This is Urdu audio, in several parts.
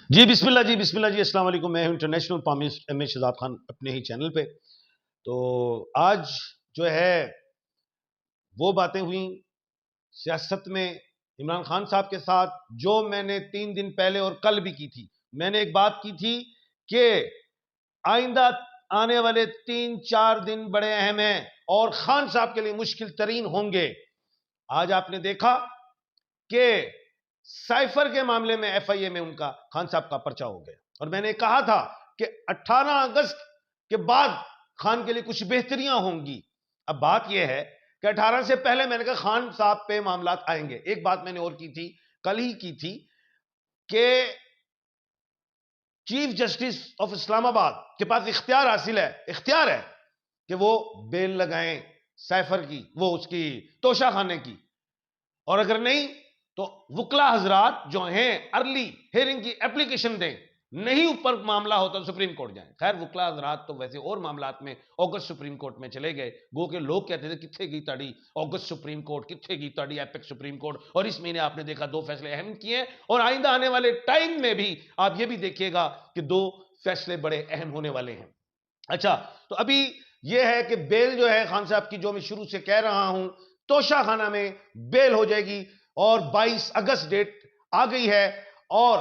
جی بسم اللہ جی بسم اللہ جی السلام علیکم. میں ہوں انٹرنیشنل پامسٹ ایم اے شہزاد خان اپنے ہی چینل پہ. تو آج جو ہے وہ باتیں ہوئیں سیاست میں عمران خان صاحب کے ساتھ جو میں نے 3 دن پہلے اور کل بھی کی تھی. میں نے ایک بات کی تھی کہ آئندہ آنے والے 3-4 دن بڑے اہم ہیں اور خان صاحب کے لیے مشکل ترین ہوں گے. آج آپ نے دیکھا کہ سائفر کے معاملے میں ایف آئی اے میں ان کا خان صاحب کا پرچہ ہو گیا اور میں نے کہا تھا کہ 18 اگست کے بعد خان کے لیے کچھ بہتریاں ہوں گی. اب بات یہ ہے کہ 18 سے پہلے میں نے کہا خان صاحب پہ معاملات آئیں گے. ایک بات میں نے اور کی تھی, کل ہی کی تھی, کہ چیف جسٹس آف اسلام آباد کے پاس اختیار ہے کہ وہ بیل لگائیں سائفر کی, وہ اس کی توشہ خانے کی, اور اگر نہیں تو وکلا حضرات جو ہیں ارلی ہیئرنگ کی اپلیکیشن دیں. نہیں اوپر معاملہ ہوتا تو سپریم کورٹ جائیں. خیر وکلا حضرات تو ویسے اور معاملات میں اگست سپریم کورٹ میں چلے گئے. گو کہ لوگ کہتے تھے کتھے گئی تاڑی اگست سپریم کورٹ, کتھے گئی تاڑی ایپک سپریم کورٹ, اور اس مہینے آپ نے دیکھا 2 فیصلے اہم کیے ہیں اور آئندہ آنے والے ٹائم میں بھی آپ یہ بھی دیکھیے گا کہ 2 فیصلے بڑے اہم ہونے والے ہیں. اچھا, تو ابھی یہ ہے کہ بیل جو ہے خان صاحب کی, جو میں شروع سے کہہ رہا ہوں, توشہ خانہ میں بیل ہو جائے گی اور 22 اگست ڈیٹ آ گئی ہے اور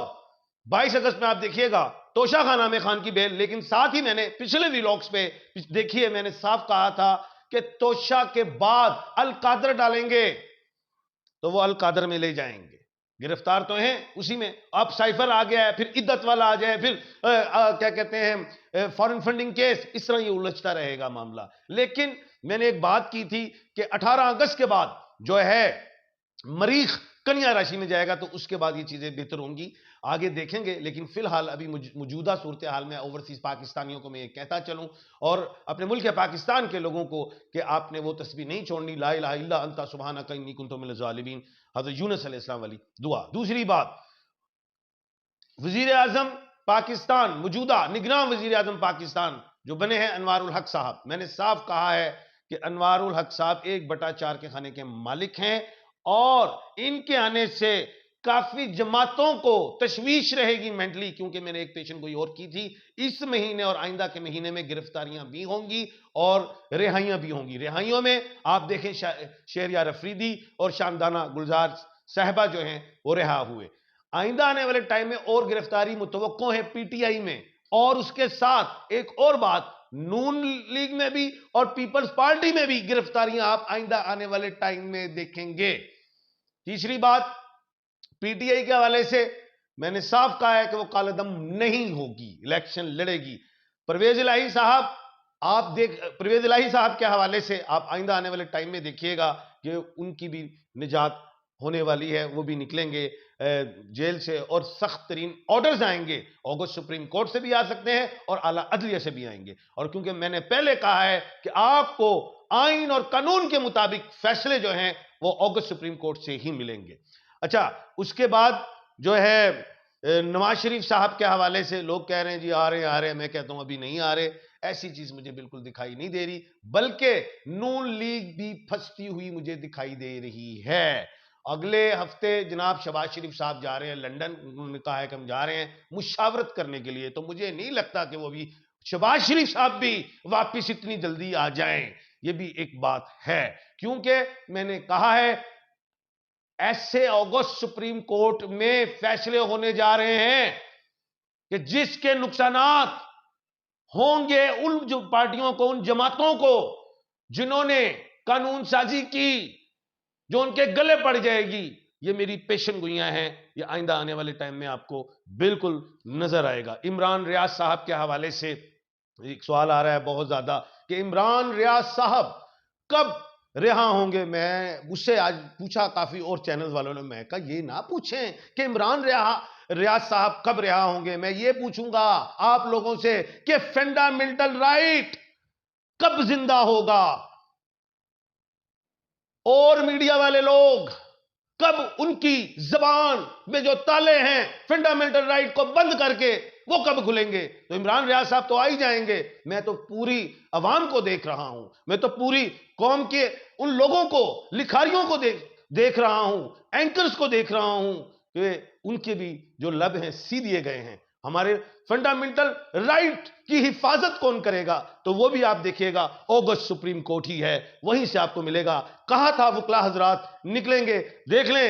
22 اگست میں آپ دیکھیے گا توشہ خانہ میں خان کی بیل. لیکن ساتھ ہی میں نے پچھلے ویلاگز پہ دیکھیے میں نے صاف کہا تھا کہ توشہ کے بعد القادر ڈالیں گے تو وہ القادر میں لے جائیں گے. گرفتار تو ہیں اسی میں, اب سائفر آ گیا ہے, پھر عدت والا آ جائے, پھر کیا کہتے ہیں فارن فنڈنگ کیس, اس طرح یہ الجھتا رہے گا معاملہ. لیکن میں نے ایک بات کی تھی کہ 18 اگست کے بعد جو ہے مریخ کنیا راشی میں جائے گا تو اس کے بعد یہ چیزیں بہتر ہوں گی, آگے دیکھیں گے. لیکن فی الحال ابھی موجودہ صورتحال میں اوورسیز پاکستانیوں کو میں یہ کہتا چلوں اور اپنے ملک پاکستان کے لوگوں کو کہ آپ نے وہ تسبیح نہیں چھوڑنی, لا الہ الا انت سبحانک انی کنت من الظالمین, حضرت یونس علیہ السلام والی دعا. دوسری بات, وزیر اعظم پاکستان, موجودہ نگراں وزیر اعظم پاکستان جو بنے ہیں انوار الحق صاحب, میں نے صاف کہا ہے کہ انوار الحق صاحب 1/4 کے کھانے کے مالک ہیں اور ان کے آنے سے کافی جماعتوں کو تشویش رہے گی مینٹلی, کیونکہ میں نے ایک پیشن گوئی اور کی تھی, اس مہینے اور آئندہ کے مہینے میں گرفتاریاں بھی ہوں گی اور رہائیاں بھی ہوں گی. رہائیوں میں آپ دیکھیں شہریار افریدی اور شاندانہ گلزار صاحبہ جو ہیں وہ رہا ہوئے. آئندہ آنے والے ٹائم میں اور گرفتاری متوقع ہے پی ٹی آئی میں, اور اس کے ساتھ ایک اور بات, نون لیگ میں بھی اور پیپلز پارٹی میں بھی گرفتاریاں آپ آئندہ آنے والے ٹائم میں دیکھیں گے. تیسری بات, پی ٹی آئی کے حوالے سے میں نے صاف کہا ہے کہ وہ کالے دم نہیں ہوگی, الیکشن لڑے گی. پرویز الہی صاحب کے حوالے سے آپ آئندہ آنے والے ٹائم میں دیکھیے گا کہ ان کی بھی نجات ہونے والی ہے, وہ بھی نکلیں گے جیل سے اور سخت ترین آرڈرز آئیں گے. اگست سپریم کورٹ سے بھی آ سکتے ہیں اور اعلیٰ عدلیہ سے بھی آئیں گے, اور کیونکہ میں نے پہلے کہا ہے کہ آپ کو آئین اور قانون کے مطابق فیصلے جو ہیں وہ اگست سپریم کورٹ سے ہی ملیں گے. اچھا, اس کے بعد جو ہے نواز شریف صاحب کے حوالے سے لوگ کہہ رہے ہیں جی آ رہے ہیں, میں کہتا ہوں ابھی نہیں آ رہے. ایسی چیز مجھے بالکل دکھائی نہیں دے رہی, بلکہ نون لیگ بھی پھنستی ہوئی مجھے دکھائی دے رہی ہے. اگلے ہفتے جناب شہباز شریف صاحب جا رہے ہیں لندن, انہوں نے کہا ہے کہ ہم جا رہے ہیں مشاورت کرنے کے لیے, تو مجھے نہیں لگتا کہ وہ بھی شہباز شریف صاحب بھی واپس اتنی جلدی آ جائیں. یہ بھی ایک بات ہے, کیونکہ میں نے کہا ہے ایسے اگست سپریم کورٹ میں فیصلے ہونے جا رہے ہیں کہ جس کے نقصانات ہوں گے ان جو پارٹیوں کو, ان جماعتوں کو جنہوں نے قانون سازی کی, جو ان کے گلے پڑ جائے گی. یہ میری پیشن گوئیاں ہیں, یہ آئندہ آنے والے ٹائم میں آپ کو بالکل نظر آئے گا. عمران ریاض صاحب کے حوالے سے ایک سوال آ رہا ہے بہت زیادہ کہ عمران ریاض صاحب کب رہا ہوں گے. میں مجھ سے آج پوچھا کافی اور چینلز والوں نے, میں کہا یہ نہ پوچھیں کہ عمران ریاض صاحب کب رہا ہوں گے, میں یہ پوچھوں گا آپ لوگوں سے کہ فنڈامنٹل رائٹ کب زندہ ہوگا, اور میڈیا والے لوگ کب ان کی زبان میں جو تالے ہیں فنڈامنٹل رائٹ کو بند کر کے وہ کب کھلیں گے. تو عمران ریاض صاحب تو آ ہی جائیں گے. میں تو پوری عوام کو دیکھ رہا ہوں, میں تو پوری قوم کے ان لوگوں کو, لکھاریوں کو دیکھ رہا ہوں, اینکرز کو دیکھ رہا ہوں کہ ان کے بھی جو لب ہیں سی دیے گئے ہیں. ہمارے فنڈامنٹل رائٹ کی حفاظت کون کرے گا؟ تو وہ بھی آپ دیکھیے گا اوگسٹ سپریم کورٹ ہی ہے، وہیں سے آپ کو ملے گا. کہا تھا وکلا حضرات نکلیں گے، دیکھ لیں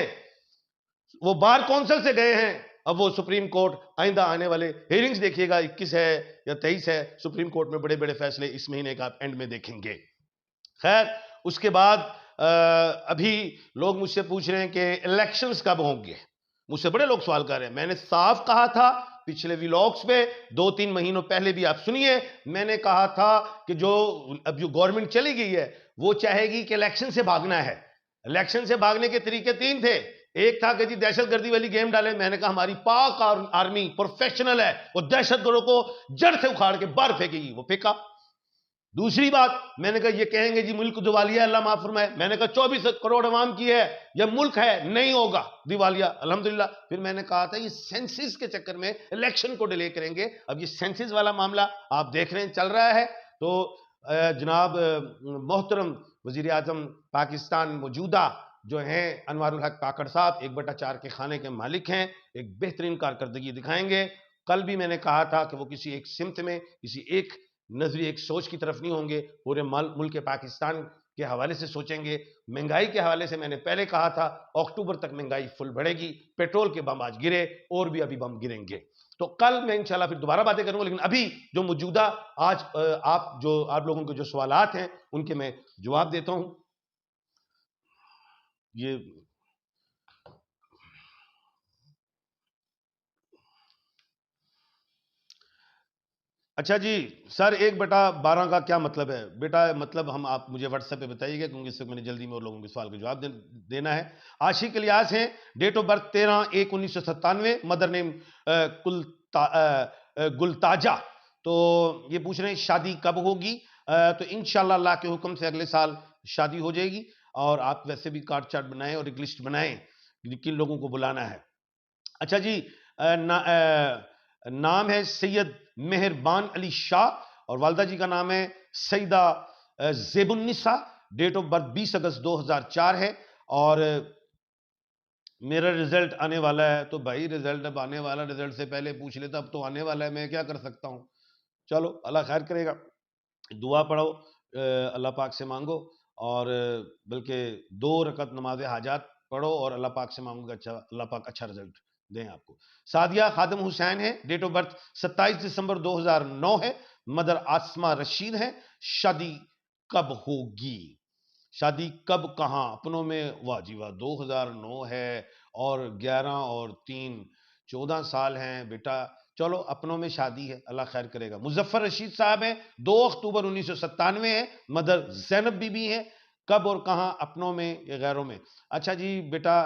وہ بار کونسل سے گئے ہیں، اب وہ سپریم کورٹ آئندہ آنے والے ہیرنگز دیکھیے گا 21 ہے یا 23 ہے، سپریم کورٹ میں بڑے بڑے فیصلے اس مہینے کا آپ اینڈ میں دیکھیں گے. خیر اس کے بعد ابھی لوگ مجھ سے پوچھ رہے ہیں کہ الیکشنز کب ہوں گے. مجھ سے بڑے لوگ سوال کر رہے ہیں. میں نے صاف کہا تھا پچھلے ویلاگز پہ 2-3 مہینوں پہلے بھی، آپ سنیے، میں نے کہا تھا کہ اب جو گورنمنٹ چلی گئی ہے وہ چاہے گی کہ الیکشن سے بھاگنا ہے. الیکشن سے بھاگنے کے طریقے 3 تھے. ایک تھا کہ جی دہشت گردی والی گیم ڈالیں. میں نے کہا ہماری پاک آرمی پروفیشنل ہے، وہ دہشت گردوں کو جڑ سے اکھاڑ کے باہر پھینکے گی، وہ پھینکا. دوسری بات میں نے کہا یہ کہیں گے جی ملک دیوالیہ اللہ معاف فرمائے. میں نے کہا 24 کروڑ عوام کی ہے یہ ملک ہے، نہیں ہوگا دیوالیہ الحمدللہ. پھر میں نے کہا تھا یہ سینسز کے چکر میں الیکشن کو ڈیلے کریں گے. اب یہ سینسز والا معاملہ آپ دیکھ رہے ہیں چل رہا ہے. تو جناب محترم وزیر اعظم پاکستان موجودہ جو ہیں انوار الحق کاکڑ صاحب 1/4 کے خانے کے مالک ہیں، ایک بہترین کارکردگی دکھائیں گے. کل بھی میں نے کہا تھا کہ وہ کسی ایک سمت میں، کسی ایک نظریے ایک سوچ کی طرف نہیں ہوں گے، پورے ملک پاکستان کے حوالے سے سوچیں گے. مہنگائی کے حوالے سے میں نے پہلے کہا تھا اکتوبر تک مہنگائی فل بڑھے گی. پیٹرول کے بم آج گرے اور بھی ابھی بم گریں گے. تو کل میں انشاءاللہ پھر دوبارہ باتیں کروں گا، لیکن ابھی جو موجودہ آج آپ لوگوں کے جو سوالات ہیں ان کے میں جواب دیتا ہوں. یہ اچھا جی سر 1/12 کا کیا مطلب ہے؟ بیٹا مطلب آپ مجھے واٹس ایپ پہ بتائیے گا، کیونکہ اس وقت میں نے جلدی میں اور لوگوں کے سوال کا جواب دینا ہے. عاشق الیاس ہیں، ڈیٹ آف برتھ 13/1/1997، مدر نیم گلتاجہ. تو یہ پوچھ رہے ہیں شادی کب ہوگی؟ تو انشاءاللہ اللہ کے حکم سے اگلے سال شادی ہو جائے گی. اور آپ ویسے بھی کارڈ چارٹ بنائیں اور ایک لسٹ بنائیں کن لوگوں کو بلانا ہے. اچھا جی نام ہے سید مہربان علی شاہ اور والدہ جی کا نام ہے سیدہ زیب النساء. ڈیٹ آف برتھ 20 اگست 2004 ہے. اور میرا رزلٹ آنے والا ہے. تو بھائی رزلٹ اب آنے والا، رزلٹ سے پہلے پوچھ لیتا، اب تو آنے والا ہے، میں کیا کر سکتا ہوں. چلو اللہ خیر کرے گا. دعا پڑھو، اللہ پاک سے مانگو، اور بلکہ 2 رکعت نماز حاجات پڑھو اور اللہ پاک سے مانگو کہ اللہ پاک اچھا رزلٹ دیں آپ کو. سعدیہ خادم حسین ہے، ڈیٹ آف برتھ 27 دسمبر 2009 ہے، مدر آسمہ رشید ہے. شادی کب ہوگی؟ شادی کب کہاں؟ اپنوں میں واہ جی واہ 2009 ہے اور 11 اور 3 14 سال ہیں بیٹا. چلو اپنوں میں شادی ہے، اللہ خیر کرے گا. مظفر رشید صاحب ہیں، 2 اکتوبر 1997 ہے، مدر زینب بی بی ہے. کب اور کہاں؟ اپنوں میں یا غیروں میں؟ اچھا جی بیٹا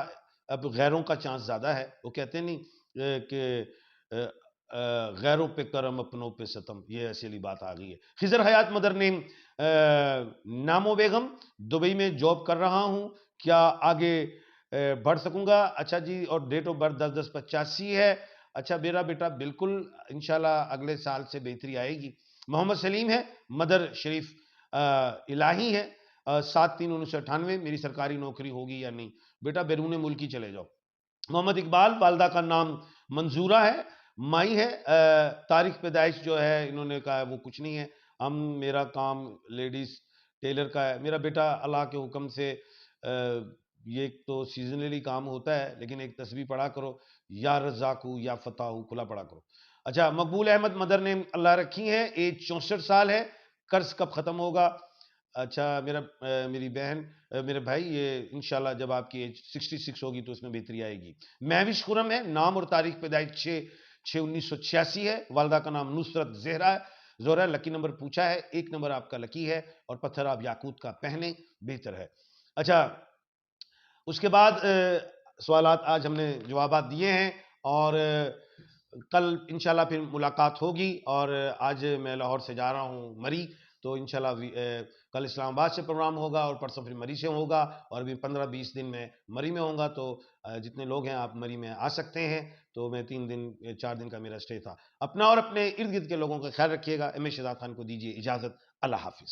اب غیروں کا چانس زیادہ ہے. وہ کہتے نہیں کہ غیروں پہ کرم اپنوں پہ ستم، یہ ایسی لی بات آ گئی ہے. خضر حیات مدر نیم نامو بیگم، دبئی میں جاب کر رہا ہوں، کیا آگے بڑھ سکوں گا؟ اچھا جی اور ڈیٹ آف برتھ 10/10/85 ہے. اچھا میرا بیٹا بالکل انشاءاللہ اگلے سال سے بہتری آئے گی. محمد سلیم ہے، مدر شریف الہی ہے، 7/3/1998. میری سرکاری نوکری ہوگی یا نہیں؟ بیٹا بیرون ملک ہی چلے جاؤ. محمد اقبال، والدہ کا نام منظورہ ہے، مائی ہے. تاریخ پیدائش جو ہے انہوں نے کہا ہے وہ کچھ نہیں ہے. میرا کام لیڈیز ٹیلر کا ہے. میرا بیٹا اللہ کے حکم سے یہ ایک تو سیزنلی کام ہوتا ہے، لیکن ایک تسبیح پڑھا کرو، یا رزاقو یا فتاحو، کھلا پڑھا کرو. اچھا مقبول احمد مدر نیم اللہ رکھی ہے، ایج 64 سال ہے. قرض کب ختم ہوگا؟ اچھا میری بہن میرے بھائی یہ انشاءاللہ جب آپ کی ایج 66 ہوگی تو اس میں بہتری آئے گی. مہوش خرم ہے، نام اور تاریخ پیدائش 6/1986 ہے، والدہ کا نام نصرت زہرا ہے. لکی نمبر پوچھا ہے، 1 نمبر آپ کا لکی ہے اور پتھر آپ یاقوت کا پہنے بہتر ہے. اچھا اس کے بعد سوالات آج ہم نے جوابات دیے ہیں اور کل انشاءاللہ پھر ملاقات ہوگی. اور آج میں لاہور سے جا رہا ہوں مری، تو انشاءاللہ کل اسلام آباد سے پروگرام ہوگا اور پرسوں پھر مری سے ہوگا، اور بھی 15-20 دن میں مری میں ہوں گا. تو جتنے لوگ ہیں آپ مری میں آ سکتے ہیں. تو میں 4 دن کا میرا سٹے تھا. اپنا اور اپنے ارد گرد کے لوگوں کا خیال رکھیے گا. ایم اے شہزاد خان کو دیجیے اجازت. اللہ حافظ.